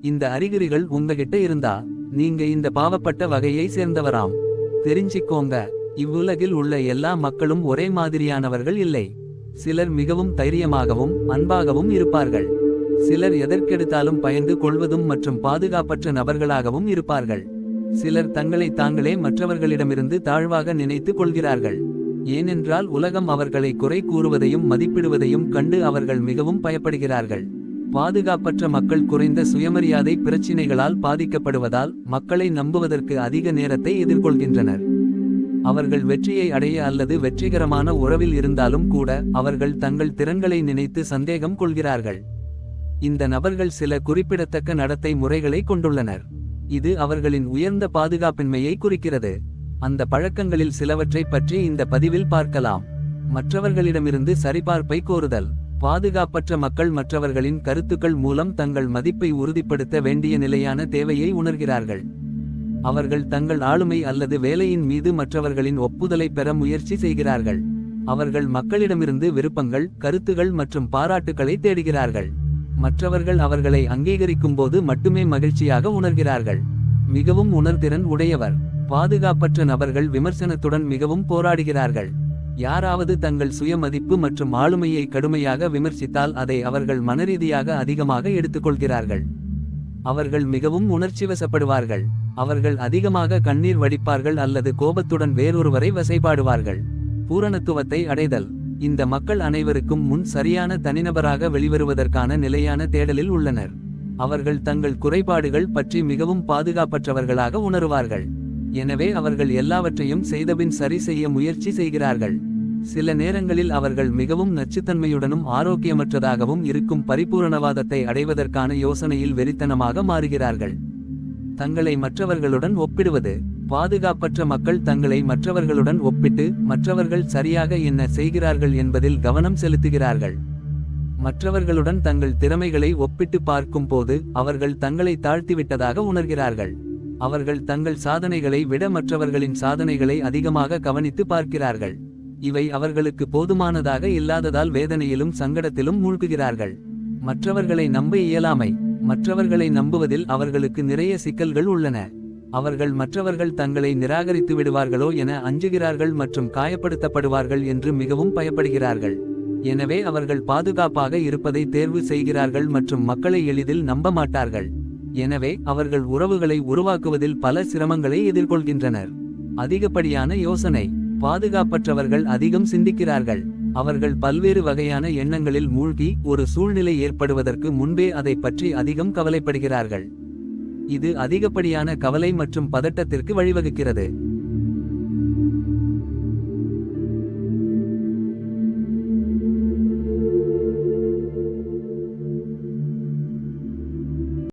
இந்த அறிகுறிகள் உங்ககிட்ட இருந்தா நீங்க இந்த பாவப்பட்ட வகையை சேர்ந்தவராம். தெரிஞ்சிக்கோங்க, இவ்வுலகில் உள்ள எல்லா மக்களும் ஒரே மாதிரியானவர்கள் இல்லை. சிலர் மிகவும் தைரியமாகவும் அன்பாகவும் இருப்பார்கள். சிலர் எதற்கெடுத்தாலும் பயந்து கொள்வதும் மற்றும் பாதுகாப்பற்ற நபர்களாகவும் இருப்பார்கள். சிலர் தங்களை தாங்களே மற்றவர்களிடமிருந்து தாழ்வாக நினைத்து கொள்கிறார்கள். ஏனென்றால் உலகம் அவர்களை குறை கூறுவதையும் மதிப்பிடுவதையும் கண்டு அவர்கள் மிகவும் பயப்படுகிறார்கள். பாதுகாப்பற்ற மக்கள் குறைந்த சுயமரியாதை பிரச்சினைகளால் பாதிக்கப்படுவதால் மக்களை நம்புவதற்கு அதிக நேரத்தை எதிர்கொள்கின்றனர். அவர்கள் வெற்றியை அடைய அல்லது வெற்றிகரமான உறவில் இருந்தாலும் கூட அவர்கள் தங்கள் திறன்களை நினைத்து சந்தேகம் கொள்கிறார்கள். இந்த நபர்கள் சில குறிப்பிடத்தக்க நடத்தை முறைகளை கொண்டுள்ளனர். இது அவர்களின் உயர்ந்த பாதுகாப்பின்மையை குறிக்கிறது. அந்த பழக்கங்களில் சிலவற்றை பற்றி இந்த பதிவில் பார்க்கலாம். மற்றவர்களிடமிருந்து சரிபார்ப்பை கோருதல். பாதுகாப்பற்ற மக்கள் மற்றவர்களின் கருத்துக்கள் மூலம் தங்கள் மதிப்பை உறுதிப்படுத்த வேண்டிய நிலையான தேவையை உணர்கிறார்கள். அவர்கள் தங்கள் ஆளுமை அல்லது வேலையின் மீது மற்றவர்களின் ஒப்புதலை பெற முயற்சி செய்கிறார்கள். அவர்கள் மக்களிடமிருந்து விருப்பங்கள், கருத்துகள் மற்றும் பாராட்டுக்களை தேடுகிறார்கள். மற்றவர்கள் அவர்களை அங்கீகரிக்கும்போது மட்டுமே மகிழ்ச்சியாக உணர்கிறார்கள். மிகவும் உணர்திறன் உடையவர். பாதுகாப்பற்ற நபர்கள் விமர்சனத்துடன் மிகவும் போராடுகிறார்கள். யாராவது தங்கள் சுய மதிப்பு மற்றும் ஆளுமையை கடுமையாக விமர்சித்தால் அதை அவர்கள் மனரீதியாக அதிகமாக எடுத்துக்கொள்கிறார்கள். அவர்கள் மிகவும் உணர்ச்சிவசப்படுவார்கள். அவர்கள் அதிகமாக கண்ணீர் வடிப்பார்கள் அல்லது கோபத்துடன் வேறொருவரை வசைபாடுவார்கள். பூரணத்துவத்தை அடைதல். இந்த மக்கள் அனைவருக்கும் முன் சரியான தனிநபராக வெளிவருவதற்கான நிலையான தேடலில் உள்ளனர். அவர்கள் தங்கள் குறைபாடுகள் பற்றி மிகவும் பாதுகாப்பற்றவர்களாக உணருவார்கள். எனவே அவர்கள் எல்லாவற்றையும் செய்தபின் சரி செய்ய முயற்சி செய்கிறார்கள். சில நேரங்களில் அவர்கள் மிகவும் நச்சுத்தன்மையுடனும் ஆரோக்கியமற்றதாகவும் இருக்கும் பரிபூரணவாதத்தை அடைவதற்கான யோசனையில் வெறித்தனமாக மாறுகிறார்கள். தங்களை மற்றவர்களுடன் ஒப்பிடுவது. பாதுகாப்பற்ற மக்கள் தங்களை மற்றவர்களுடன் ஒப்பிட்டு மற்றவர்கள் சரியாக என்ன செய்கிறார்கள் என்பதில் கவனம் செலுத்துகிறார்கள். மற்றவர்களுடன் தங்கள் திறமைகளை ஒப்பிட்டு பார்க்கும் போது அவர்கள் தங்களை தாழ்த்திவிட்டதாக உணர்கிறார்கள். அவர்கள் தங்கள் சாதனைகளை விட மற்றவர்களின் சாதனைகளை அதிகமாக கவனித்து பார்க்கிறார்கள். இவை அவர்களுக்கு போதுமானதாக இல்லாததால் வேதனையிலும் சங்கடத்திலும் மூழ்குகிறார்கள். மற்றவர்களை நம்ப இயலாமை. மற்றவர்களை நம்புவதில் அவர்களுக்கு நிறைய சிக்கல்கள் உள்ளன. அவர்கள் மற்றவர்கள் தங்களை நிராகரித்து விடுவார்களோ என அஞ்சுகிறார்கள் மற்றும் காயப்படுத்தப்படுவார்கள் என்று மிகவும் பயப்படுகிறார்கள். எனவே அவர்கள் பாதுகாப்பாக இருப்பதை தேர்வு செய்கிறார்கள் மற்றும் மக்களை எளிதில் நம்ப மாட்டார்கள். எனவே அவர்கள் உறவுகளை உருவாக்குவதில் பல சிரமங்களை எதிர்கொள்கின்றனர். அதிகப்படியான யோசனை. பாதுகாப்பற்றவர்கள் அதிகம் சிந்திக்கிறார்கள். அவர்கள் பல்வேறு வகையான எண்ணங்களில் மூழ்கி ஒரு சூழ்நிலை ஏற்படுவதற்கு முன்பே அதை பற்றி அதிகம் கவலைப்படுகிறார்கள். இது அதிகப்படியான கவலை மற்றும் பதட்டத்திற்கு வழிவகுக்கிறது.